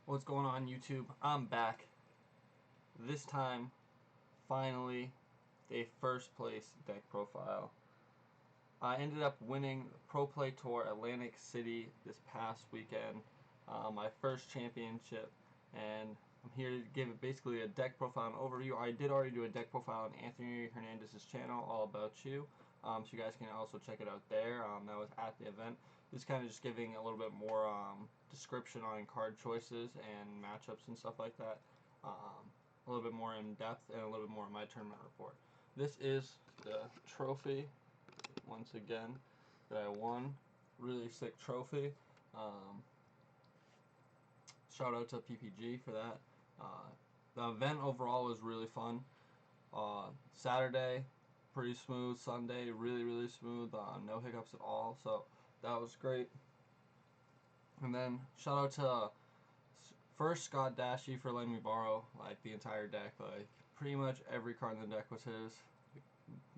What's going on, YouTube? I'm back. This time, finally, a first place deck profile. I ended up winning Pro Play Tour Atlantic City this past weekend, my first championship, and I'm here to give basically a deck profile and overview. I did already do a deck profile on Anthony Hernandez's channel, All About You, so you guys can also check it out there. That was at the event. This kind of just giving a little bit more description on card choices and matchups and stuff like that. A little bit more in depth and a little bit more in my tournament report. This is the trophy once again that I won. Really sick trophy. Shout out to PPG for that. The event overall was really fun. Saturday, pretty smooth. Sunday, really smooth. No hiccups at all. So that was great. And then shout out to first Scott Dashy for letting me borrow like the entire deck. Like pretty much every card in the deck was his.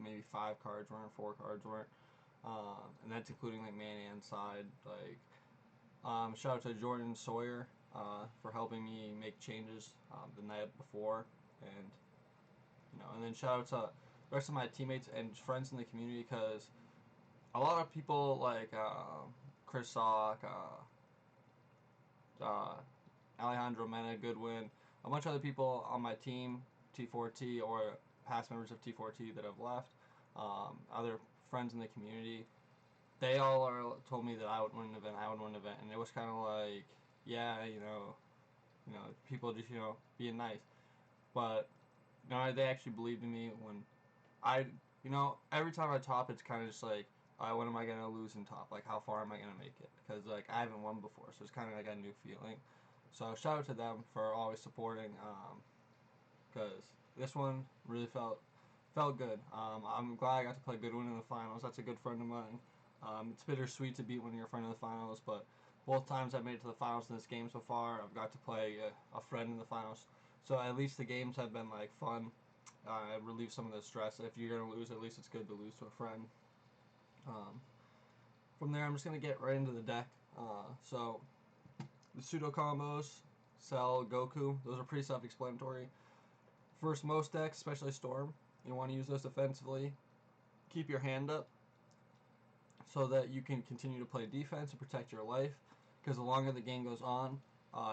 Maybe 5 cards weren't, 4 cards weren't, and that's including like man and side. Like shout out to Jordan Sawyer for helping me make changes the night before, and and then shout out to the rest of my teammates and friends in the community, because a lot of people like Chris Sock, Alejandro Mena, Goodwin, a bunch of other people on my team, T4T, or past members of T4T that have left, other friends in the community, they all told me that I would win an event, and it was kind of like, yeah, people just, being nice, but, they actually believed in me when every time I top, it's kind of just like, when am I going to lose in top? Like, how far am I going to make it? Because, like, I haven't won before, so it's kind of like a new feeling. So, shout out to them for always supporting, because this one really felt good. I'm glad I got to play Goodwin in the finals. That's a good friend of mine. It's bittersweet to beat one of your friends in the finals, but both times I've made it to the finals in this game so far, I've got to play a friend in the finals. So at least the games have been like fun. It relieves some of the stress. If you're gonna lose, at least it's good to lose to a friend. From there, I'm just gonna get right into the deck. So the pseudo combos, Cell, Goku, those are pretty self-explanatory. First, most decks, especially Storm, you want to use those defensively. Keep your hand up so that you can continue to play defense and protect your life, because the longer the game goes on,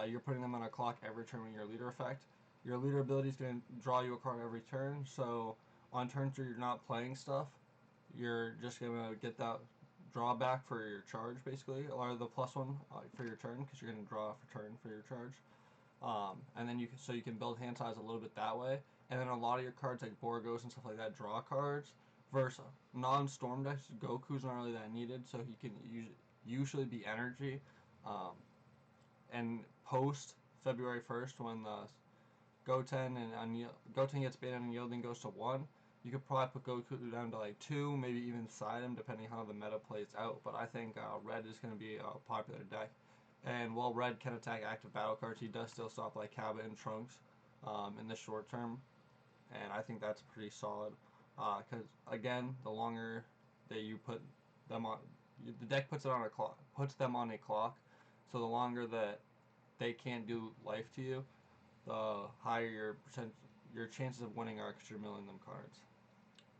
you're putting them on a clock every turn with your leader effect. Your leader ability is going to draw you a card every turn, so on turns where you're not playing stuff, you're just going to get that drawback for your charge, basically, or the +1 for your turn, because you're going to draw off a turn for your charge. And then you can build hand size a little bit that way. And then a lot of your cards like Borgos and stuff like that draw cards. Versus non-storm decks, Goku's not really that needed, so he can usually be energy. And post February 1st, when the Goten gets banned and Unyielding goes to 1, you could probably put Goku down to like 2, maybe even side him, depending how the meta plays out. But I think Red is going to be a popular deck. And while Red can attack active battle cards, he does still stop like Cabot and Trunks in the short term. And I think that's pretty solid. Because again, the longer that you put them on, the deck puts them on a clock. So the longer that they can't do life to you, the higher your chances of winning are, because you're milling them cards.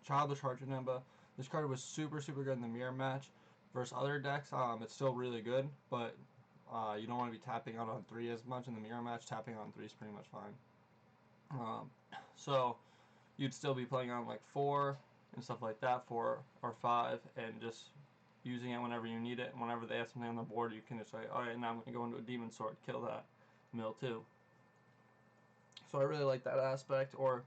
Childish Heart Janemba. This card was super good in the mirror match. Versus other decks, it's still really good, but you don't want to be tapping out on 3 as much in the mirror match. Tapping on 3 is pretty much fine. So you'd still be playing on like 4 and stuff like that, 4 or 5, and just using it whenever you need it. And whenever they have something on the board, you can just say, alright, now I'm going to go into a Demon Sword, kill that, mill 2. So I really like that aspect. Or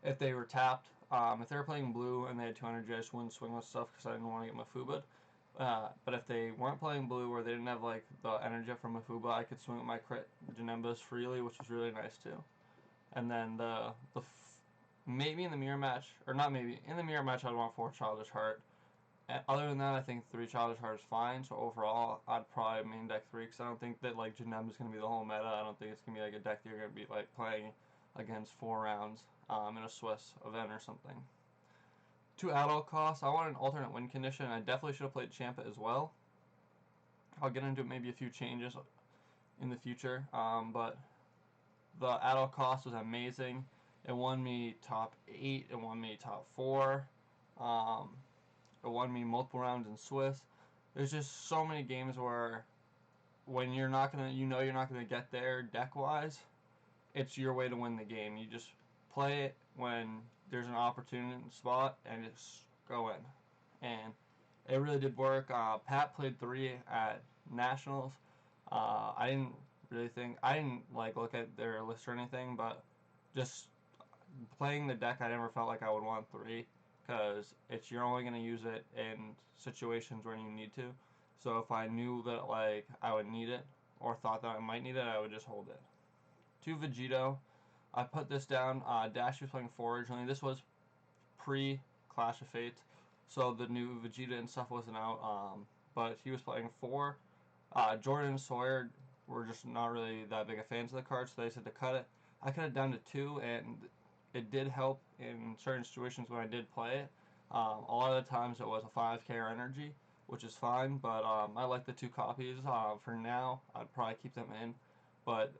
if they were tapped, if they were playing blue and they had 200, I just wouldn't swing with stuff because I didn't want to get my Fuba. But if they weren't playing blue, or they didn't have like the energy from a Fuba, I could swing with my crit Janembas freely, which was really nice too. And then maybe in the mirror match, or not maybe, in the mirror match I'd want 4 Childish Heart. And other than that, I think 3 Childish Heart is fine. So overall, I'd probably main deck 3, because I don't think that like Janemba is going to be the whole meta. I don't think it's going to be like a deck that you're going to be like playing against 4 rounds in a Swiss event or something. 2 adult costs. I want an alternate win condition. I definitely should have played Champa as well. I'll get into maybe a few changes in the future. But the at all cost was amazing. It won me top 8. It won me top 4. Um, it won me multiple rounds in Swiss. There's just so many games where when you're not gonna, you're not gonna get there deck wise, it's your way to win the game. You just play it when there's an opportune spot and just go in. And it really did work. Pat played 3 at Nationals. I didn't like look at their list or anything, but just playing the deck, I never felt like I would want 3 because you're only gonna use it in situations where you need to. So if I knew that like I would need it or thought that I might need it, I would just hold it. 2 Vegito. I put this down. Dash was playing 4 originally. This was pre Clash of Fates, so the new Vegeta and stuff wasn't out. But he was playing 4. Jordan and Sawyer were just not really that big of fans of the card, so they said to cut it. I cut it down to 2, and it did help in certain situations when I did play it. A lot of the times it was a 5k or energy, which is fine, but I like the 2 copies. For now, I'd probably keep them in, but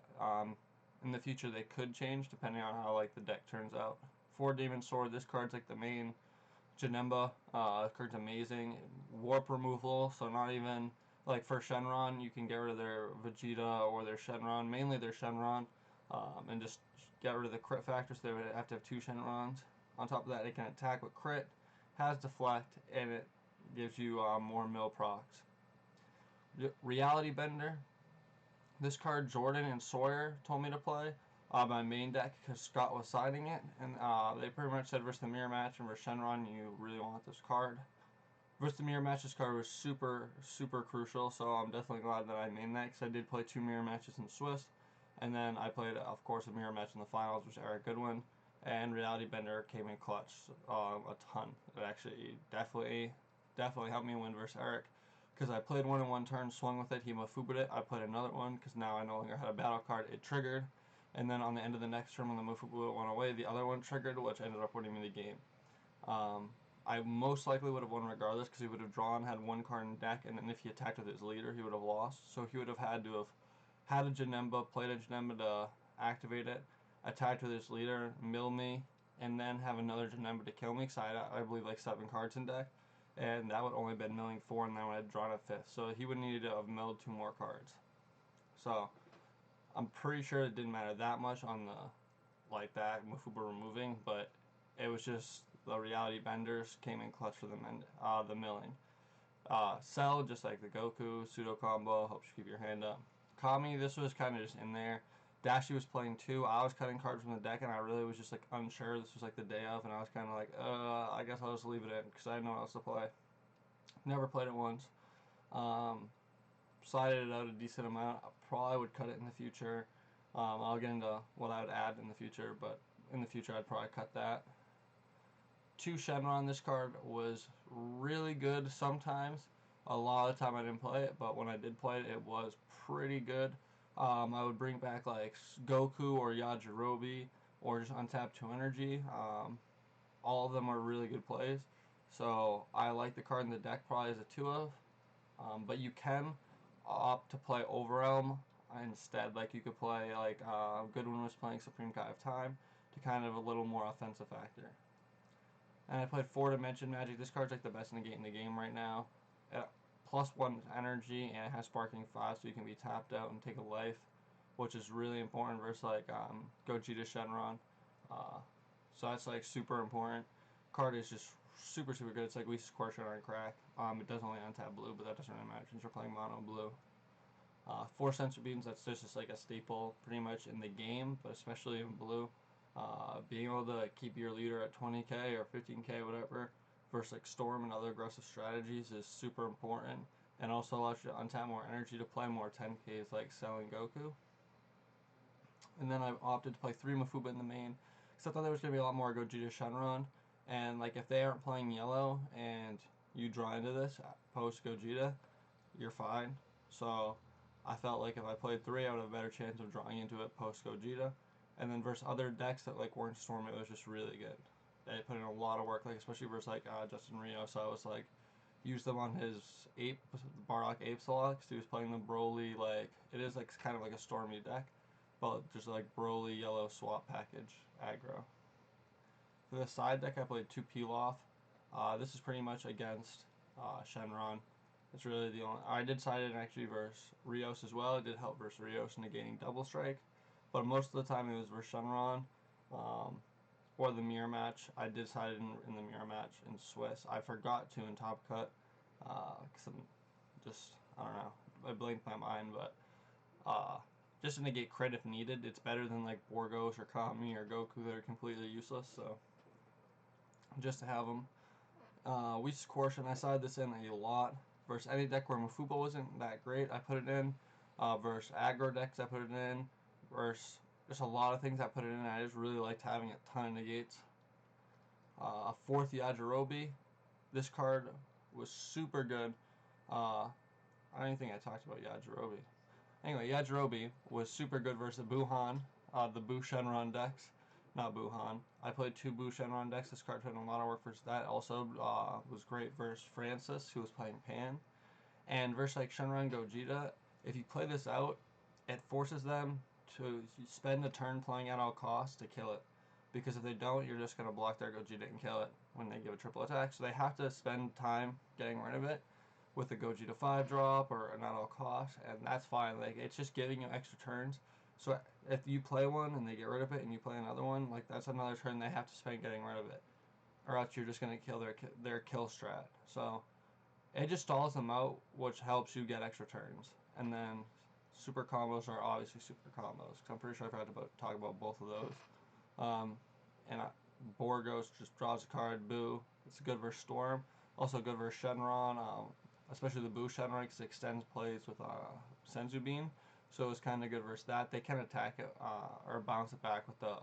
in the future they could change depending on how like the deck turns out. 4 Demon Sword, this card's like the main Janemba. This card's amazing. Warp removal, so not even like for Shenron, you can get rid of their Vegeta or their Shenron, mainly their Shenron, and just get rid of the crit factor, so they would have to have 2 Shenrons. On top of that, it can attack with crit, has deflect, and it gives you more mill procs. Reality Bender. This card, Jordan and Sawyer told me to play my main deck because Scott was siding it, and they pretty much said versus the mirror match and versus Shenron, you really want this card. Versus the mirror match, this card was super, super crucial, so I'm definitely glad that I made that because I did play 2 mirror matches in Swiss, and then I played, of course, a mirror match in the finals, which Eric Goodwin, and Reality Bender came in clutch a ton. It actually definitely helped me win versus Eric because I played one in one turn, swung with it, he Mafubu'd it. I played another one because now I no longer had a battle card. It triggered, and then on the end of the next turn when the Mafubu went away, the other one triggered, which ended up winning me the game. I most likely would have won regardless because he would have drawn, had 1 card in deck, and then if he attacked with his leader, he would have lost. So he would have had to have had a Janemba, played a Janemba to activate it, attacked with his leader, mill me, and then have another Janemba to kill me because I believe like 7 cards in deck, and that would only been milling 4, and then I would have drawn a 5th. So he would need to have milled 2 more cards. So I'm pretty sure it didn't matter that much on the like that Mufuba removing, but it was just the reality benders came in clutch for the milling. Cell, just like the Goku, pseudo combo, helps you keep your hand up. Kami, this was kind of just in there. Dashi was playing 2. I was cutting cards from the deck, and I really was just like unsure. This was like the day of, and I was kind of like, I guess I'll just leave it in because I didn't know what else to play. Never played it once. Sided it out a decent amount. I probably would cut it in the future. I'll get into what I would add in the future, but in the future I'd probably cut that. 2 Shenron. This card was really good sometimes. A lot of the time I didn't play it, but when I did play it, it was pretty good. I would bring back like Goku or Yajirobe or just untap 2 energy. All of them are really good plays. So I like the card in the deck probably as a 2 of. But you can opt to play Overwhelm instead. Like you could play like Goodwin was playing Supreme Kai of Time to kind of a little more offensive factor. And I played 4 Dimension Magic. This card's like the best in the game right now. +1 energy, and it has Sparking 5, so you can be tapped out and take a life, which is really important versus like Gogeta Shenron. So that's like super important. Card is just super, super good. It's like we score Shenron crack. It does only untap blue, but that doesn't really matter since you're playing mono blue. 4 Sensor Beams, that's just like a staple pretty much in the game, but especially in blue. Being able to keep your leader at 20k or 15k, whatever, versus like Storm and other aggressive strategies is super important, and also allows you to untap more energy to play more 10ks like Cell and Goku. And then I opted to play 3 Mafuba in the main, because I thought there was going to be a lot more Gogeta Shenron, and like if they aren't playing yellow and you draw into this post Gogeta, you're fine. So I felt like if I played 3, I would have a better chance of drawing into it post Gogeta. And then versus other decks that like weren't Storm, it was just really good. They put in a lot of work, like especially versus like Justin Rio. So I was like, used them on his Ape, Bardock Ape Select. He was playing the Broly, like, it is like kind of like a Stormy deck, but just like Broly yellow swap package aggro. For the side deck, I played 2 Pilaf. This is pretty much against Shenron. It's really the only. I did side it actually versus Rios as well. It did help versus Rios negating double strike, but most of the time it was versus Shenron. Or the mirror match. I did side in the mirror match in Swiss. I forgot to in Top Cut. Cause I'm just, I don't know. I blinked my mind, but just to negate crit if needed. It's better than like Borgos or Kami or Goku that are completely useless. So just to have them. We Course, and I sided this in a lot. Versus any deck where Mafuba wasn't that great, I put it in. Versus aggro decks, I put it in. Versus just a lot of things I put it in. I just really liked having a ton of negates. A 4th Yajirobe. This card was super good. I don't even think I talked about Yajirobe. Anyway, Yajirobe was super good versus Buhan, the Buu Shenron decks. Not Buhan. I played 2 Buu Shenron decks. This card put in a lot of work versus that. Also was great versus Francis, who was playing Pan. And versus like Shenron Gogeta, if you play this out, it forces them to spend a turn playing at all costs to kill it. Because if they don't, you're just going to block their Gogeta and kill it when they give a triple attack. So they have to spend time getting rid of it with a Gogeta 5 drop or an at all cost, and that's fine. Like, it's just giving you extra turns. So if you play one and they get rid of it and you play another one, like, that's another turn they have to spend getting rid of it. Or else you're just going to kill their kill strat. So it just stalls them out, which helps you get extra turns. And then super combos are obviously super combos. Cause I'm pretty sure I've had to talk about both of those. And Borgos just draws a card, Boo. It's good versus Storm. Also good versus Shenron, especially the Boo Shenron because it extends plays with Senzu Bean. So it's kind of good versus that. They can attack it or bounce it back with the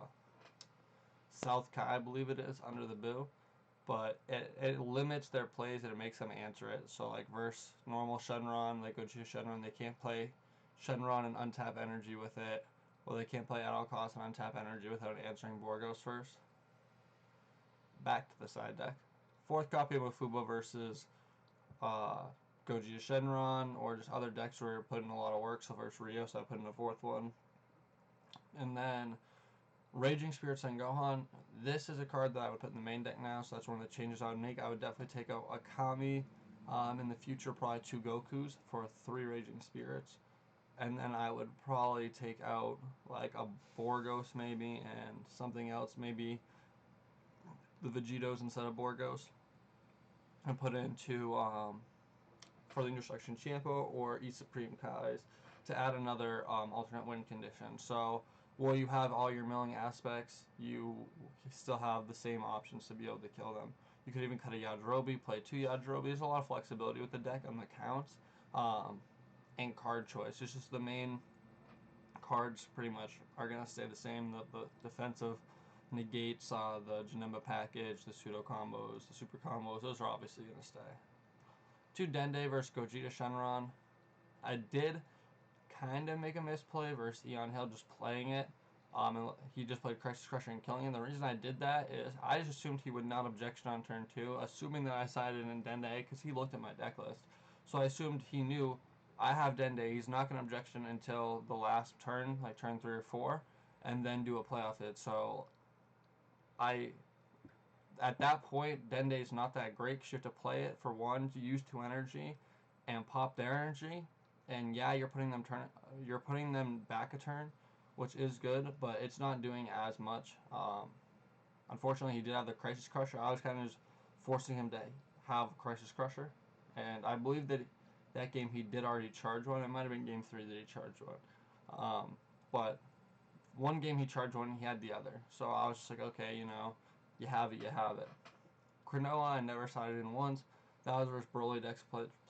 South Kai, I believe it is, under the Boo. But it limits their plays and it makes them answer it. So like versus normal Shenron, like Gogeta Shenron, they can't play Shenron and untap energy with it. Well, they can't play at all costs and untap energy without answering Borgos first. Back to the side deck. 4th copy of Mafuba versus Gogeta Shenron, or just other decks where you're putting a lot of work. So versus Rio, so I put in a 4th one. And then Raging Spirit Sengohan. This is a card that I would put in the main deck now, so that's one of the changes I would make. I would definitely take out a Kami, in the future probably 2 Gokus for 3 Raging Spirits. And then I would probably take out like a Borgos maybe and something else, maybe the Vegetos instead of Borgos, and put into for the Indestruction Champo or E Supreme Kais to add another alternate win condition. So while you have all your milling aspects, you still have the same options to be able to kill them. You could even cut a Yajirobe, play 2 Yajirobe. There's a lot of flexibility with the deck on the counts and card choice. It's just the main cards pretty much are going to stay the same. The defensive negates, the Janemba package, the pseudo combos, the super combos, those are obviously going to stay. 2 Dende versus Gogeta Shenron. I did kind of make a misplay versus Eon Hill just playing it. And he just played Crisis Crusher and killing him. The reason I did that is I just assumed he would not objection on turn 2, assuming that I sided in Dende because he looked at my deck list. So I assumed he knew I have Dende. He's not going to objection until the last turn, like turn 3 or 4, and then do a playoff hit. So at that point, Dende is not that great because you have to play it for 1 to use 2 energy and pop their energy. And yeah, you're putting them back a turn, which is good, but it's not doing as much. Unfortunately, he did have the Crisis Crusher. I was kind of just forcing him to have Crisis Crusher, and I believe that game he did already charge one. It might have been game 3 that he charged one. But one game he charged one, he had the other. So I was just like, okay, you have it, you have it. Cronulla, I never sided in once. That was versus Broly decks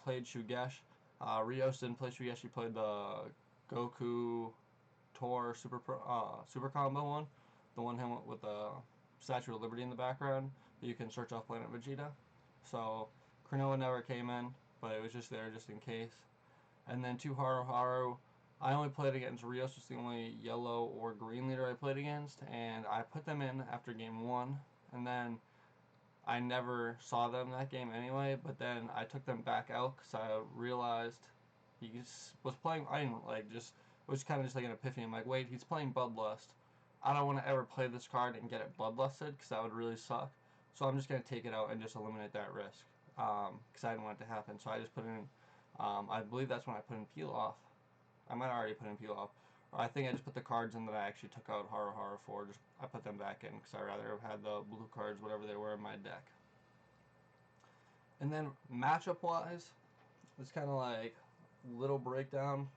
played Shugesh. Rios didn't play Shugesh. He played the Goku Tor super combo one. The one him with the Statue of Liberty in the background that you can search off Planet Vegeta. So Cronulla never came in, but it was just there just in case. And then 2 Haru Haru. I only played against Rios, was the only yellow or green leader I played against, and I put them in after game 1. And then I never saw them that game anyway, but then I took them back out because I realized he was playing. I didn't like just it was kind of just like an epiphany. I'm like, wait, he's playing Bloodlust. I don't want to ever play this card and get it Bloodlusted because that would really suck. So I'm just gonna take it out and just eliminate that risk because I didn't want it to happen. So I just put in. I believe that's when I put in Peel Off. I might have already put in Peel Off. Or I think I just put the cards in that I actually took out Horror Horror for. Just I put them back in because I rather have had the blue cards, whatever they were, in my deck. And then matchup wise, it's kind of like little breakdown.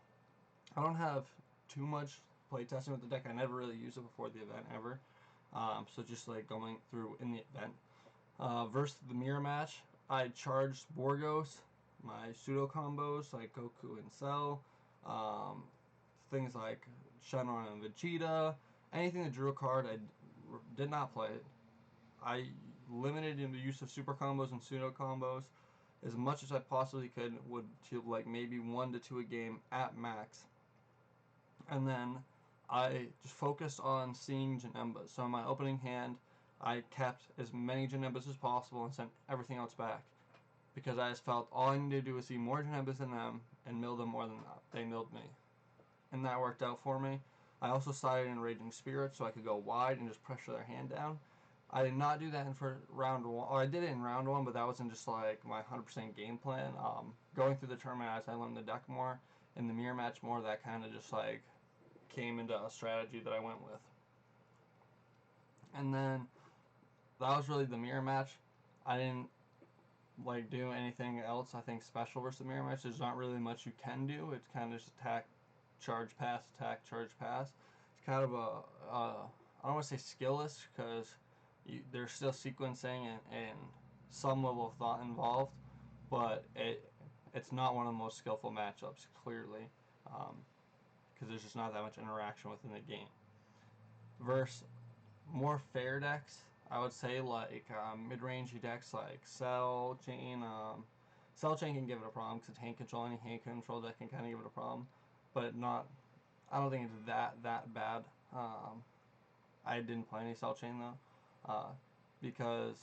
I don't have too much playtesting with the deck. I never really used it before the event ever. So just like going through in the event. Versus the mirror match, I charged Borgos, my pseudo combos like Goku and Cell, things like Shenron and Vegeta, anything that drew a card. I did not play it. I limited in the use of super combos and pseudo combos as much as I possibly could, would to like maybe 1 to 2 a game at max. And then I just focused on seeing Janemba. So in my opening hand, I kept as many Janembas as possible and sent everything else back. Because I just felt all I needed to do was see more Janembas than them and mill them more than they milled me. And that worked out for me. I also sided in Raging Spirit so I could go wide and just pressure their hand down. I did not do that in for round 1. Or I did it in round 1, but that wasn't just like my 100% game plan. Going through the tournament as I learned the deck more, in the mirror match more, that kind of just like came into a strategy that I went with. And then that was really the mirror match. I didn't like do anything else I think special versus the mirror match. There's not really much you can do. It's kind of just attack, charge, pass, attack, charge, pass. It's kind of I don't want to say skillless because there's still sequencing and some level of thought involved, but it's not one of the most skillful matchups clearly, because there's just not that much interaction within the game. Versus more fair decks, I would say like mid-rangey decks like Cell Chain. Cell Chain can give it a problem because it's hand control. Any hand control deck can kind of give it a problem, but not. I don't think it's that bad. I didn't play any Cell Chain though, because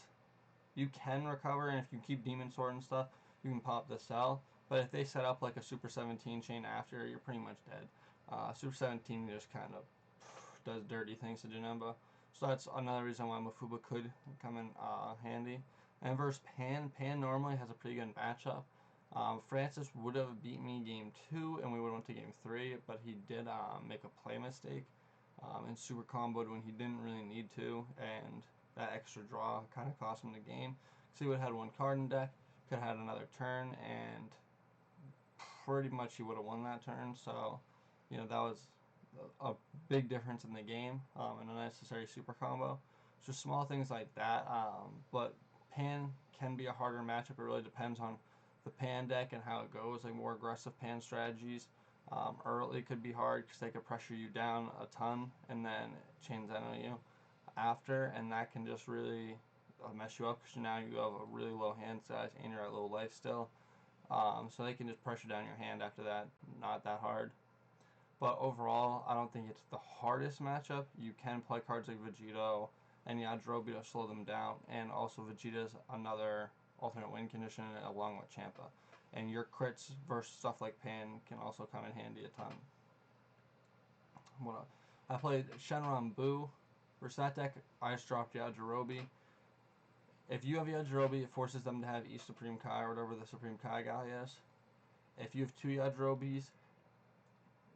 you can recover, and if you keep Demon Sword and stuff, you can pop the Cell. But if they set up like a Super 17 chain after, you're pretty much dead. Super 17 just kind of does dirty things to Janemba. So that's another reason why Mafuba could come in handy. And versus Pan normally has a pretty good matchup. Francis would have beat me game 2 and we would have went to game 3, but he did make a play mistake and super comboed when he didn't really need to, and that extra draw kind of cost him the game. So he would have had 1 card in deck, could have had another turn, and pretty much he would have won that turn. So, you know, that was a big difference in the game, and a necessary super combo. It's just small things like that, but Pan can be a harder matchup. It really depends on the Pan deck and how it goes. Like more aggressive Pan strategies early could be hard because they could pressure you down a ton and then chain Zen on you after, and that can just really mess you up because now you have a really low hand size and you're at low life still. So they can just pressure down your hand after that. Not that hard. But overall, I don't think it's the hardest matchup. You can play cards like Vegeta and Yajirobe to slow them down, and also Vegeta's another alternate win condition along with Champa. And your crits versus stuff like Pan can also come in handy a ton. I played Shenron Boo. Versus that deck, I just dropped Yajirobe. If you have Yajirobe, it forces them to have each Supreme Kai or whatever the Supreme Kai guy is. If you have 2 Yajirobes,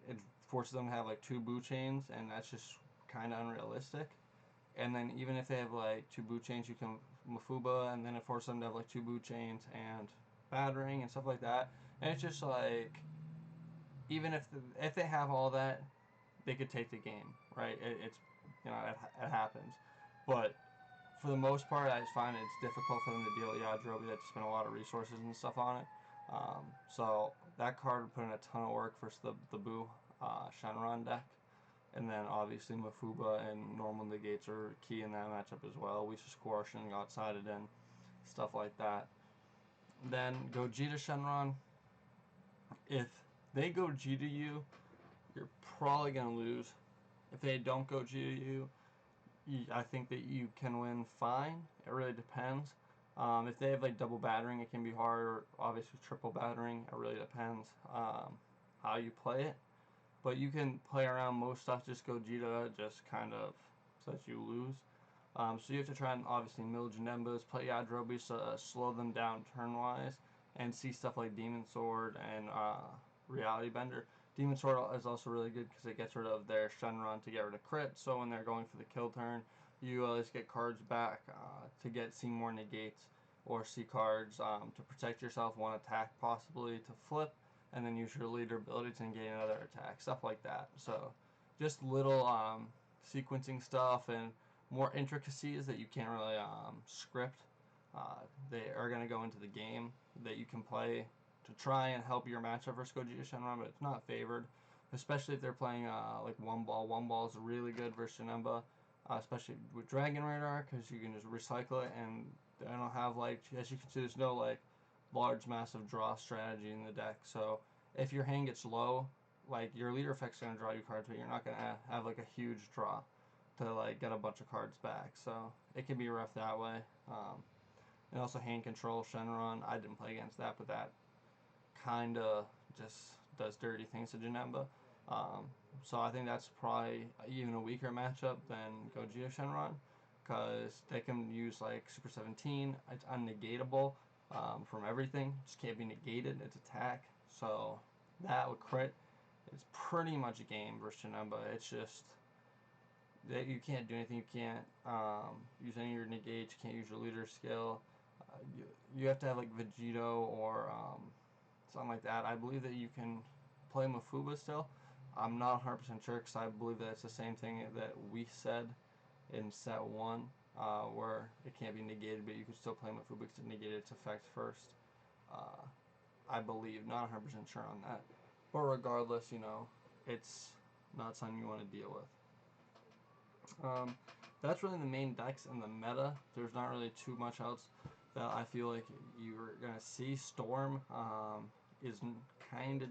it forces them to have like 2 Boo chains, and that's just kind of unrealistic. And then even if they have like 2 Boo chains, you can Mafuba, and then it forces them to have like 2 Boo chains and Battering and stuff like that. And it's just like, even if they have all that, they could take the game, right? It's it happens, but for the most part, I just find it's difficult for them to deal with Yajirobe. They have to spend a lot of resources and stuff on it. So that card would put in a ton of work versus the Boo Shenron deck. And then obviously Mafuba and normal negates are key in that matchup as well. We just coercion and got sided in, stuff like that. Then Gogeta Shenron. If they Gogeta you, you're probably going to lose. If they don't Gogeta you, I think that you can win fine. It really depends. If they have like double battering, it can be hard, or obviously triple battering. It really depends how you play it. But you can play around most stuff. Just Gogeta, just kind of so that you lose. So you have to try and obviously mill Janembas, play Yadrobis to slow them down turn-wise, and see stuff like Demon Sword and Reality Bender. Demon Sword is also really good because it gets rid of their Shenron to get rid of crit, so when they're going for the kill turn, you always get cards back to see more negates or see cards to protect yourself, one attack possibly to flip, and then use your leader ability to negate another attack, stuff like that. So just little sequencing stuff and more intricacies that you can't really script. They are going to go into the game that you can play to try and help your matchup versus Gogeta Shenron, but it's not favored, especially if they're playing like one ball. One ball is really good versus Janemba, especially with Dragon Radar, because you can just recycle it, and they don't have, like, as you can see, there's no like large massive draw strategy in the deck. So if your hand gets low, like, your leader effect's going to draw you cards, but you're not going to have like a huge draw to like get a bunch of cards back. So it can be rough that way. And also hand control Shenron. I didn't play against that, but that kind of just does dirty things to Janemba. So I think that's probably even a weaker matchup than Gogeta Shenron, because they can use like Super 17. It's unnegatable from everything. Just can't be negated. It's attack. So that with crit is pretty much a game versus Janemba. It's just that you can't do anything. You can't use any of your negates. You can't use your leader skill. You have to have like Vegito or something like that. I believe that you can play Mafuba still. I'm not 100% sure, because I believe that it's the same thing that we said in set 1, where it can't be negated, but you can still play Mafuba because it negated its effect first. I believe, not 100% sure on that. But regardless, it's not something you want to deal with. That's really the main decks in the meta. There's not really too much else that I feel like you're going to see. Storm is kind of,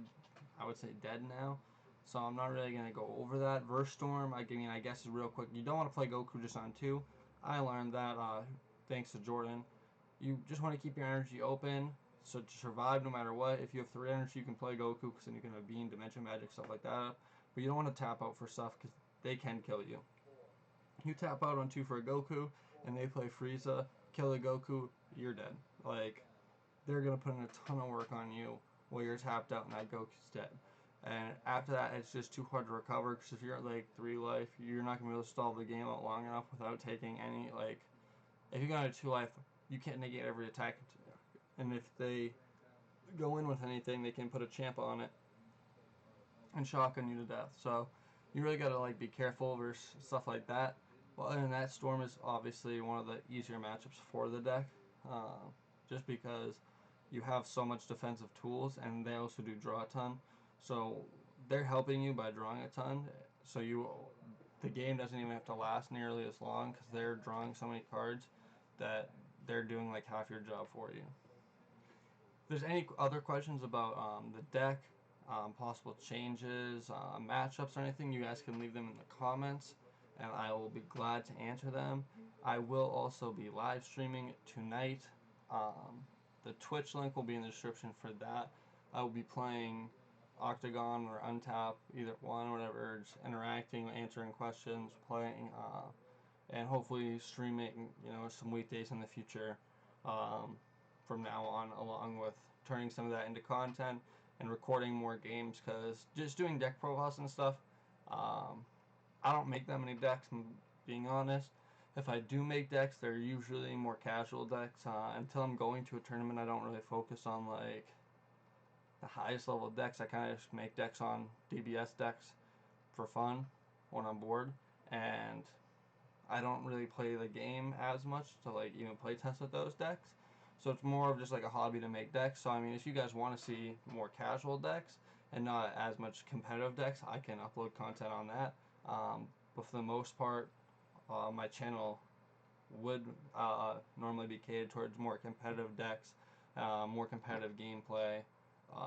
I would say, dead now. So I'm not really going to go over that. Verse Storm, I guess is real quick. You don't want to play Goku just on 2. I learned that thanks to Jordan. You just want to keep your energy open, so to survive no matter what. If you have 3 energy, you can play Goku, because then you can have Beam, Dimension Magic, stuff like that. But you don't want to tap out for stuff, because they can kill you. You tap out on 2 for a Goku, and they play Frieza, kill a Goku, you're dead. Like, they're going to put in a ton of work on you while you're tapped out and that Goku's dead. And after that, it's just too hard to recover, because if you're at like 3 life, you're not going to be able to stall the game out long enough without taking any, like, if you got a 2 life, you can't negate every attack. And if they go in with anything, they can put a champ on it and shotgun you to death. So you really got to like be careful versus stuff like that. Well, and that Storm is obviously one of the easier matchups for the deck, just because you have so much defensive tools, and they also do draw a ton. So they're helping you by drawing a ton. So the game doesn't even have to last nearly as long, because they're drawing so many cards that they're doing like half your job for you. If there's any other questions about the deck, possible changes, matchups, or anything, you guys can leave them in the comments, and I will be glad to answer them. I will also be live streaming tonight. The Twitch link will be in the description for that. I will be playing Octagon or Untap, either one, whatever, just interacting, answering questions, playing, and hopefully streaming, some weekdays in the future from now on, along with turning some of that into content and recording more games, because just doing deck profiles and stuff, I don't make that many decks, I'm being honest. If I do make decks, they're usually more casual decks. Until I'm going to a tournament, I don't really focus on like the highest level decks. I kind of just make decks on DBS decks for fun when I'm bored, and I don't really play the game as much to like even play test with those decks. So it's more of just like a hobby to make decks. So I mean, if you guys want to see more casual decks and not as much competitive decks, I can upload content on that. But for the most part, my channel would normally be catered towards more competitive decks, more competitive gameplay,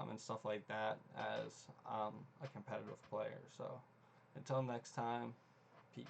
and stuff like that, as a competitive player. So until next time, peace.